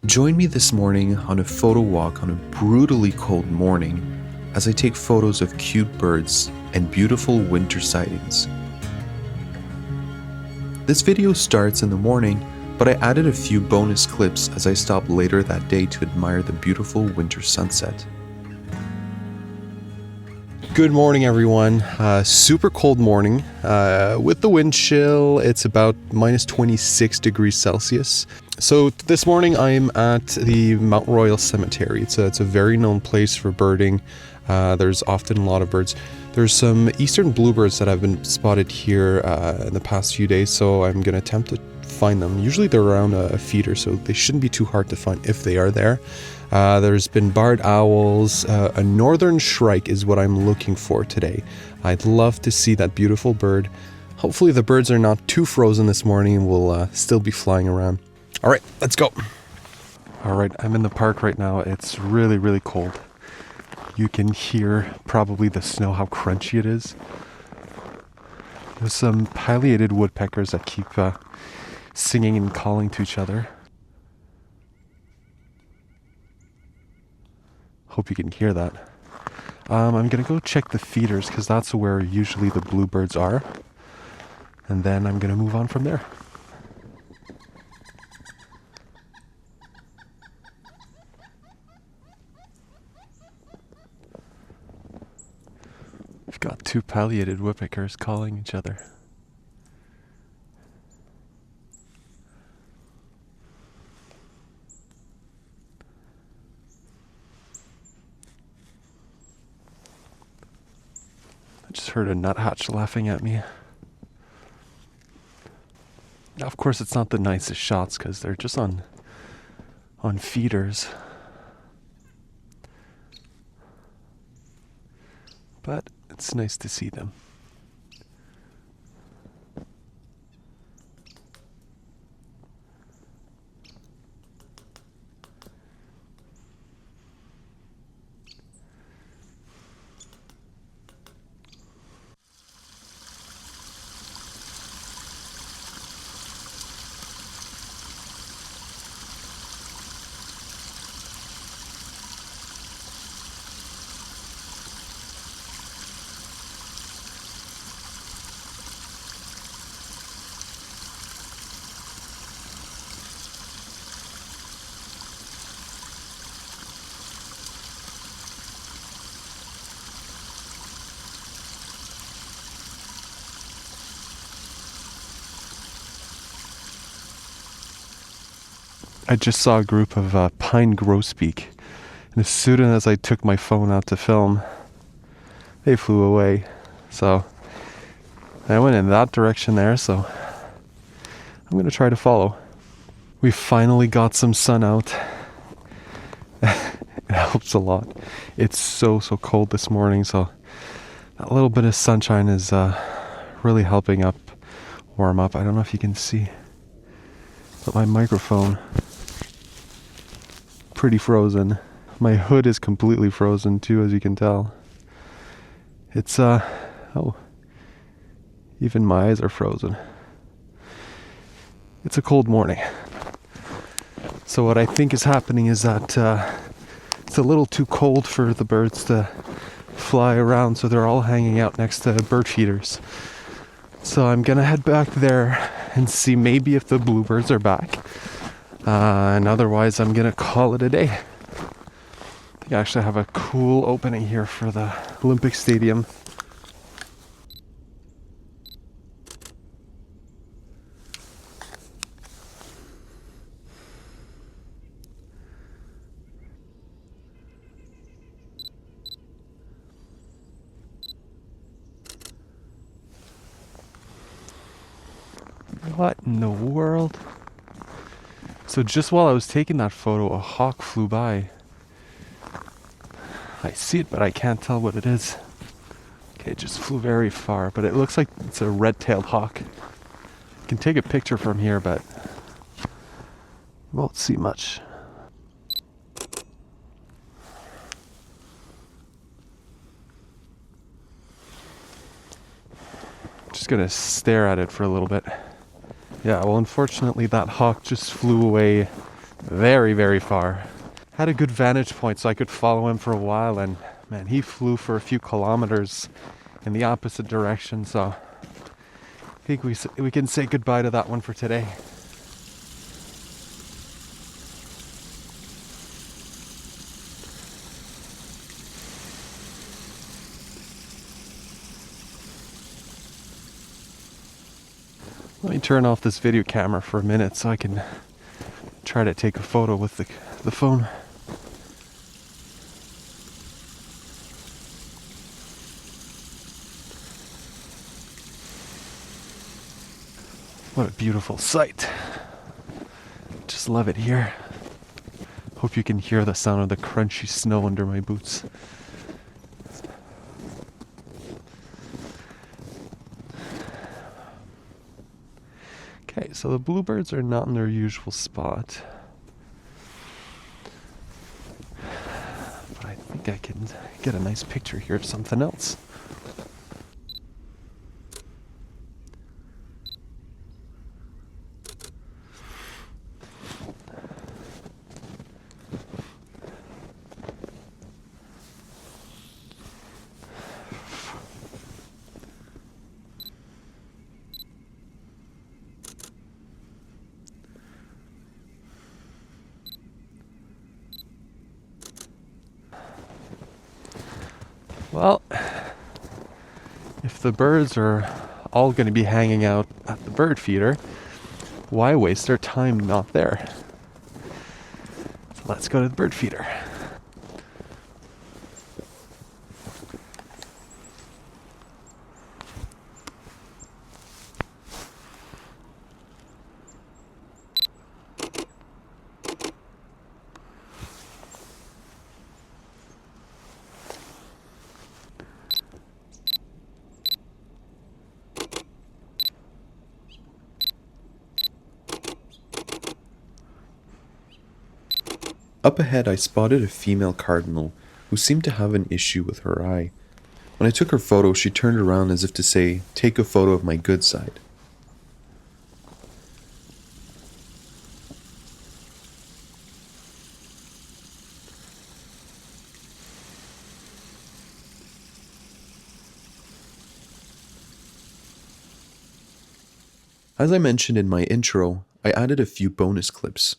Join me this morning on a photo walk on a brutally cold morning as I take photos of cute birds and beautiful winter sightings. This video starts in the morning, but I added a few bonus clips as I stopped later that day to admire the beautiful winter sunset. Good morning, everyone. Super cold morning. With the wind chill, it's about minus 26 degrees Celsius. So this morning I'm at the Mount Royal Cemetery. It's a very known place for birding. There's often a lot of birds. There's some eastern bluebirds that have been spotted here in the past few days, so I'm going to attempt to find them. Usually they're around a feeder, so they shouldn't be too hard to find if they are there. There's been barred owls. A northern shrike is what I'm looking for today. I'd love to see that beautiful bird. Hopefully the birds are not too frozen this morning and will still be flying around. All right, let's go. All right, I'm in the park right now. It's really, really cold. You can hear probably the snow, how crunchy it is. There's some pileated woodpeckers that keep singing and calling to each other. Hope you can hear that. I'm gonna go check the feeders because that's where usually the bluebirds are. And then I'm gonna move on from there. We've got two pileated woodpeckers calling each other. I just heard a nuthatch laughing at me. Of course, it's not the nicest shots because they're just on feeders. But it's nice to see them. I just saw a group of pine grosbeak, and as soon as I took my phone out to film, they flew away. So I went in that direction there, so I'm going to try to follow. We finally got some sun out. It helps a lot. It's so cold this morning, so that little bit of sunshine is really helping warm up. I don't know if you can see, but my microphone pretty frozen. My hood is completely frozen too, as you can tell. It's even my eyes are frozen. It's a cold morning. So what I think is happening is that it's a little too cold for the birds to fly around, so they're all hanging out next to bird feeders. So I'm gonna head back there and see maybe if the bluebirds are back. And otherwise I'm gonna call it a day. I think I actually have a cool opening here for the Olympic Stadium. What in the world? So just while I was taking that photo, a hawk flew by. I see it, but I can't tell what it is. Okay, it just flew very far, but it looks like it's a red-tailed hawk. You can take a picture from here, but you won't see much. Just gonna stare at it for a little bit. Yeah, well, unfortunately that hawk just flew away Very, very far. Had a good vantage point so I could follow him for a while, and man, he flew for a few kilometers in the opposite direction, so I think we can say goodbye to that one for today. Let me turn off this video camera for a minute so I can try to take a photo with the phone. What a beautiful sight. Just love it here. Hope you can hear the sound of the crunchy snow under my boots. Okay, so the bluebirds are not in their usual spot. But I think I can get a nice picture here of something else. Well, if the birds are all going to be hanging out at the bird feeder, why waste their time not there? So let's go to the bird feeder. Up ahead I spotted a female cardinal who seemed to have an issue with her eye. When I took her photo, she turned around as if to say, "Take a photo of my good side." As I mentioned in my intro, I added a few bonus clips.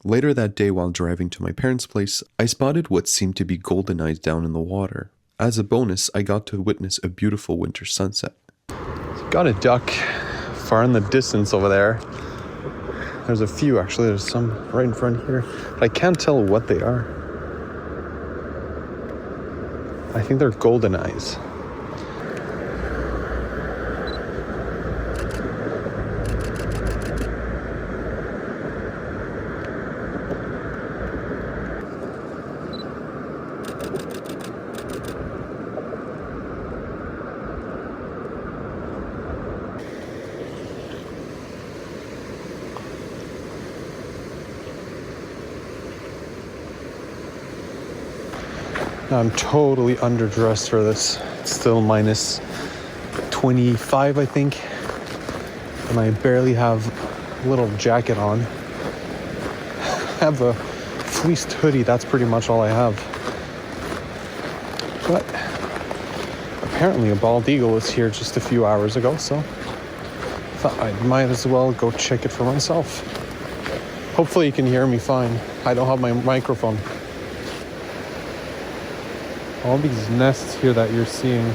Later that day while driving to my parents' place, I spotted what seemed to be golden eyes down in the water. As a bonus, I got to witness a beautiful winter sunset. Got a duck far in the distance over there. There's a few actually, there's some right in front here. But I can't tell what they are. I think they're golden eyes. I'm totally underdressed for this. It's still minus 25, I think. And I barely have a little jacket on. I have a fleeced hoodie, that's pretty much all I have. But apparently a bald eagle was here just a few hours ago, so I thought I might as well go check it for myself. Hopefully you can hear me fine. I don't have my microphone. All these nests here that you're seeing,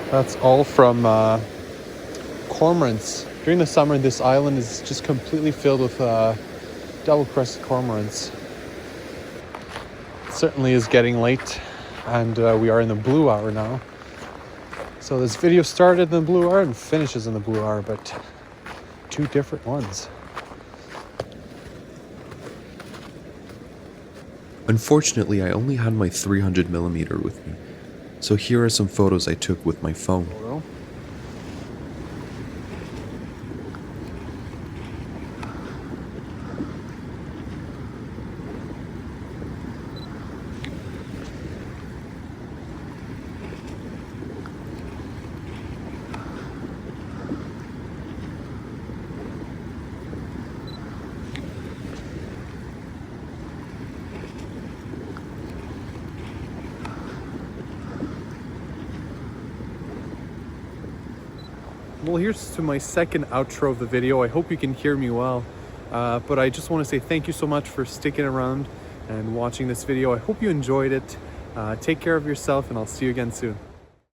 that's all from cormorants. During the summer, this island is just completely filled with double-crested cormorants. It certainly is getting late, and we are in the blue hour now. So this video started in the blue hour and finishes in the blue hour, but two different ones. Unfortunately, I only had my 300mm with me, so here are some photos I took with my phone. Well, here's to my second outro of the video. I hope you can hear me well. But I just want to say thank you so much for sticking around and watching this video. I hope you enjoyed it. Take care of yourself, and I'll see you again soon.